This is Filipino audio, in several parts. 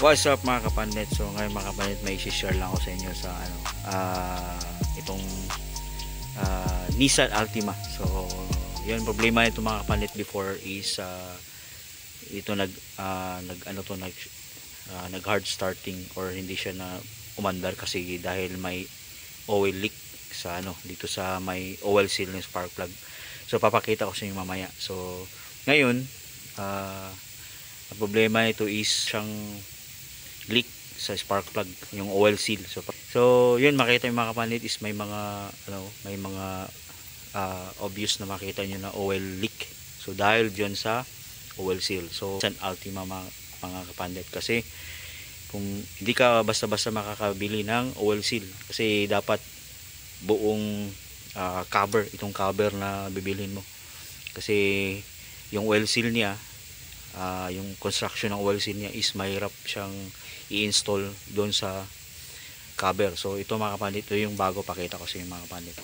What's up mga kapandit? So ngayon mga kapandit, may i-share lang ako sa inyo sa itong Nissan Altima. So yun, problema nito mga kapandit before is ito nag hard starting or hindi siya na umandar kasi dahil may oil leak sa dito sa may oil seal ng spark plug. So papakita ko sa inyo mamaya. So ngayon ang problema nito is siyang leak sa spark plug, yung oil seal. So yun, makita yung mga kapandit is may mga obvious na makita nyo na oil leak. So dahil dyan sa oil seal. So Nissan Altima mga kapandit, kasi kung hindi ka basta-basta makakabili ng oil seal, kasi dapat buong cover, itong cover na bibilhin mo, kasi yung oil seal niya, yung construction ng oil seal niya is mahirap siyang i-install doon sa cover. So ito mga kapandit, ito yung bago, pakita ko sa inyo mga kapandit.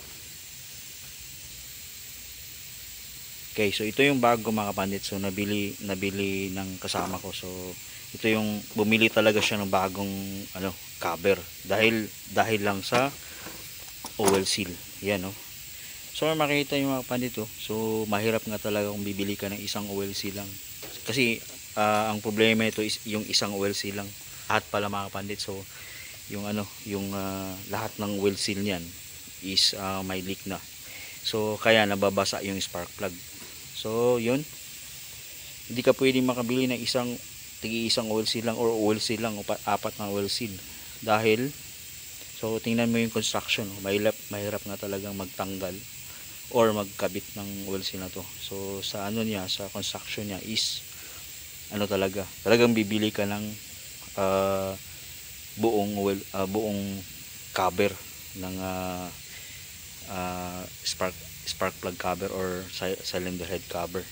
Okay, so ito yung bago mga kapandit. So nabili ng kasama ko. So ito yung bumili talaga siya ng bagong cover dahil lang sa oil seal. Yan, no. So makita yung mga kapandit, so mahirap nga talaga kung bibili ka ng isang oil seal lang, kasi ang problema ito is yung isang oil seal lang. Lahat pala mga kapandit. So yung lahat ng oil seal niyan is may leak na. So kaya nababasa yung spark plug. So yun, hindi ka pwedeng makabili ng isang oil seal lang or oil seal lang o apat na oil seal, dahil so tingnan mo yung construction, mahirap nga talagang magtanggal or magkabit ng oil seal na to. So sa sa construction niya is talagang bibili ka ng buong cover ng spark plug cover or cylinder head cover.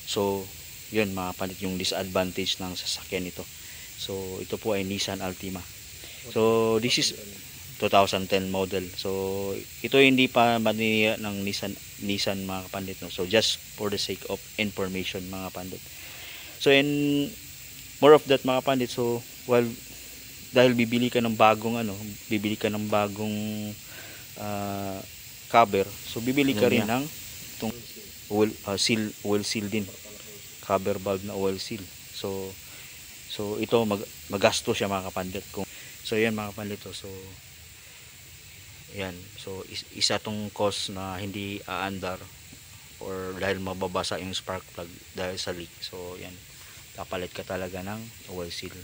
So yun mga kapandit, yung disadvantage ng sasakyan ito. So ito po ay Nissan Altima. So this is 2010 model. So ito hindi pa manila ng Nissan mga kapandit, no? So just for the sake of information mga kapandit. So and more of that mga kapandit, so dahil bibili ka ng bagong cover, so bibili ka rin ng itong oil seal din, cover valve na oil seal. So ito magasto siya mga kapandit. So yan mga kapandit, so yan, so isa tong cause na hindi aandar or dahil mababasa yung spark plug dahil sa leak. So yan, kapalit ka talaga ng oil seal.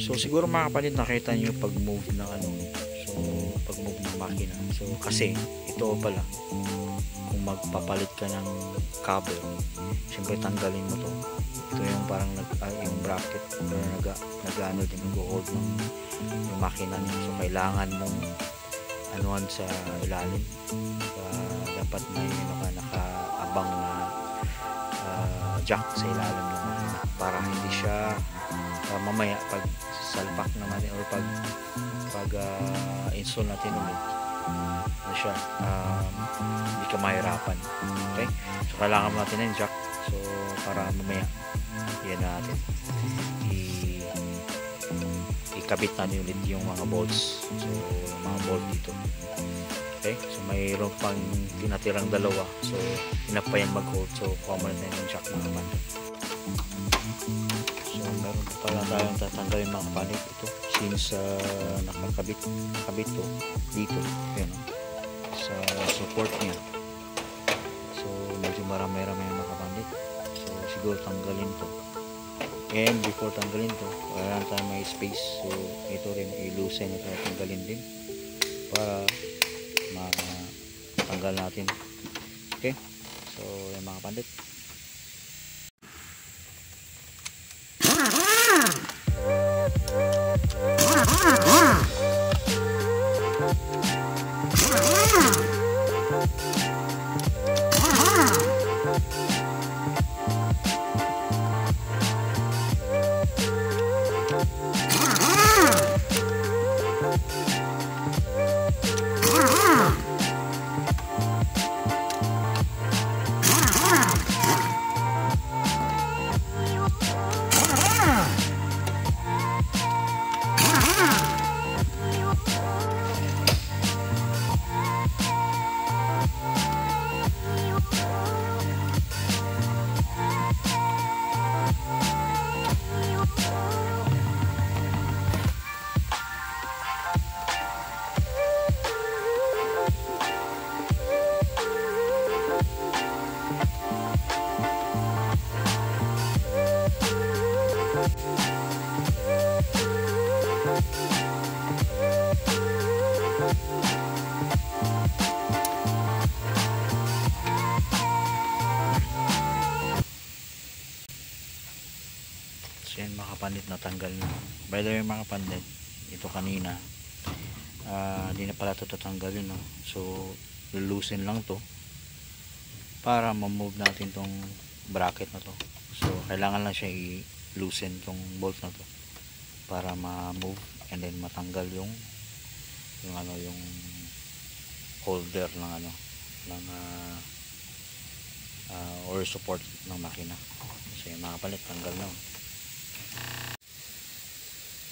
So siguro mga kapatid, nakita niyo pag move ng so pag move ng makina. So kasi ito pala, kung magpapalit ka ng cover, syempre tanggalin mo to. Ito yung parang yung bracket, pero nag-ano din, nag-hold ng yung makina niya. So kailangan mong anuhan sa ilalim. Dapat may nakaabang na jack sa ilalim ng makina para hindi siya mamaya pag salpak naman or pag install natin ulit siya, hindi ka mahirapan. Okay, so kailangan natin ng jack, so para mamaya yan natin kabit natin ulit yung mga bolts. So yung mga bolt dito. Okay, so mayroon pang tinatirang dalawa, so enough pa yan mag-hold. So kuha mo na yung shock mga kapatid. So meron pa pala tayong tatanggalin mga kapatid ito, since nakakabit to dito, yun, sa support niya. So medyo marami-rami mga kapatid, so siguro tanggalin to. And before tanggalin to, kailangan tayo may space, so ito rin i-loosen ito, tanggalin din para matanggal natin. Okay, so yung mga pandit, yan mga kapandit, natanggal na. By the way mga kapandit, ito kanina di na pala ito tatanggalin, no? So lulusin lang to para ma-move natin tong bracket na to. So kailangan lang siya i-loosen tong bolt na to para ma-move and then matanggal yung holder ng or support ng makina. So yung mga kapandit, tanggal na.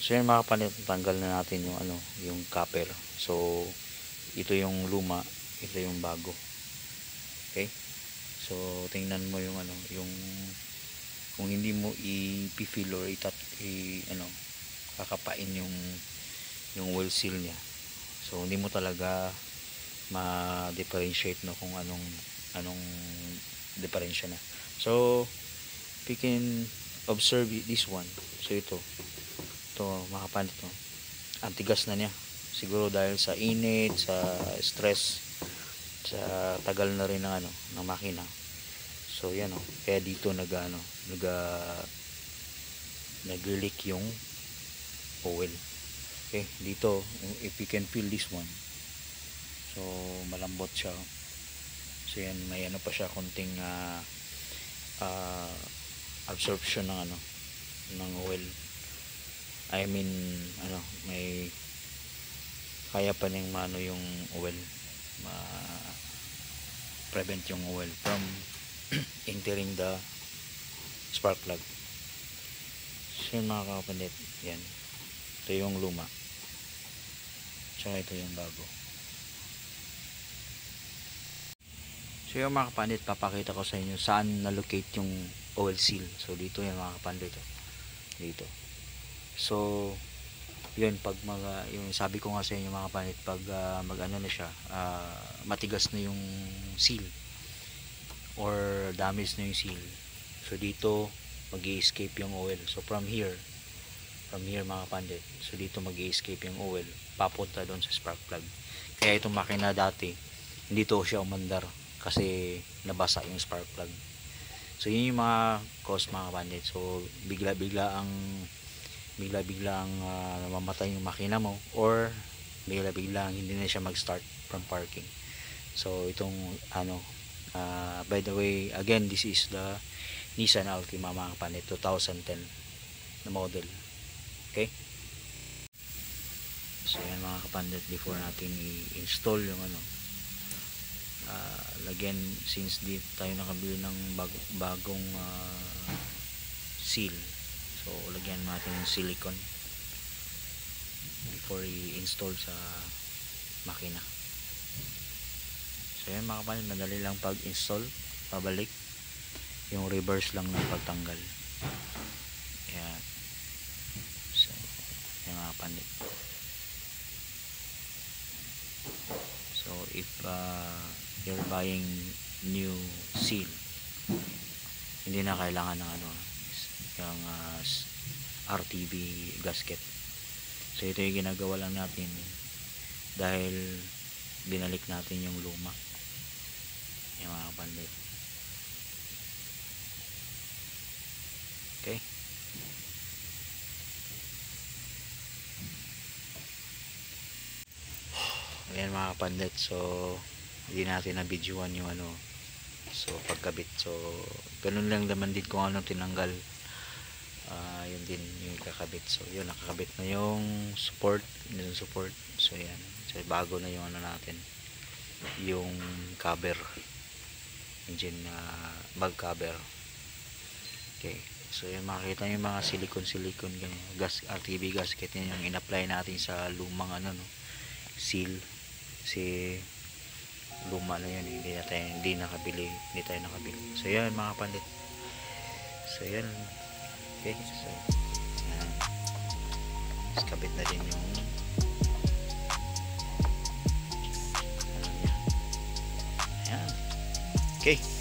So yan mga kapatid, tanggal na natin yung copper. So ito yung luma, ito yung bago. Okay? So tingnan mo yung kung hindi mo i-fill or kakapain yung oil seal niya. So hindi mo talaga ma-differentiate kung anong diferensya na. So we can observe this one. So ito mga kapatid, ang tigas na niya, siguro dahil sa init, sa stress, sa tagal na rin ng makina. So yan, kaya dito nag-leak yung oil. Okay, dito if you can feel this one, so malambot siya. So yan, may pa siya konting absorption ng oil. I mean may kaya pa ning yung oil prevent yung oil from entering the spark plug. So yun mga kapatid, yan, ito yung luma, tsaka ito yung bago. So yung mga kapatid, papakita ko sa inyo saan na-locate yung oil seal. So dito yan mga kapatid, dito. So yun, pag yung sabi ko nga sa inyo mga kapatid, pag na siya, matigas na yung seal or damage na yung seal, so dito mag-i-escape yung oil. So from here mga kapatid, so dito mag-i-escape yung oil papunta doon sa spark plug. Kaya itong makina dati hindi to siya umandar kasi nabasa yung spark plug. So yun yung mga cause mga kapatid. So bigla-bigla ang namamatay yung makina mo, or bigla-bigla hindi na siya mag-start from parking. So itong by the way, again, this is the Nissan Altima mga kapatid, 2010 na model. Okay, so yan mga kapatid, before natin i-install yung lagyan, since di tayo nakabili ng bagong seal, so lagyan natin yung silicone before i-install sa makina. So yan mga kapatid, madali lang pag install, pabalik, yung reverse lang ng pagtanggal. Yan. So yan mga kapatid. So if you're buying new seal, hindi na kailangan ng yung RTB gasket. So ito yung ginagawa lang natin dahil binalik natin yung luma, yung mga kapatid. Okay, ayan mga kapatid. So hindi natin na videoan yung so pagkabit. So ganun lang naman din kung anong tinanggal, yun din yung kakabit. So yun, nakakabit na yung support. So yan, so bago na yung natin, yung cover, engine bag cover. Okay, so yun, makikita yung mga silicone ganyan, RTB gasket. Yan yung in-apply natin sa lumang seal, kasi luma na yun, hindi tayo nakabili. So yan mga kapatid, so yan. Okay, so yan, kabit na din yung niya. Ayan. Okay.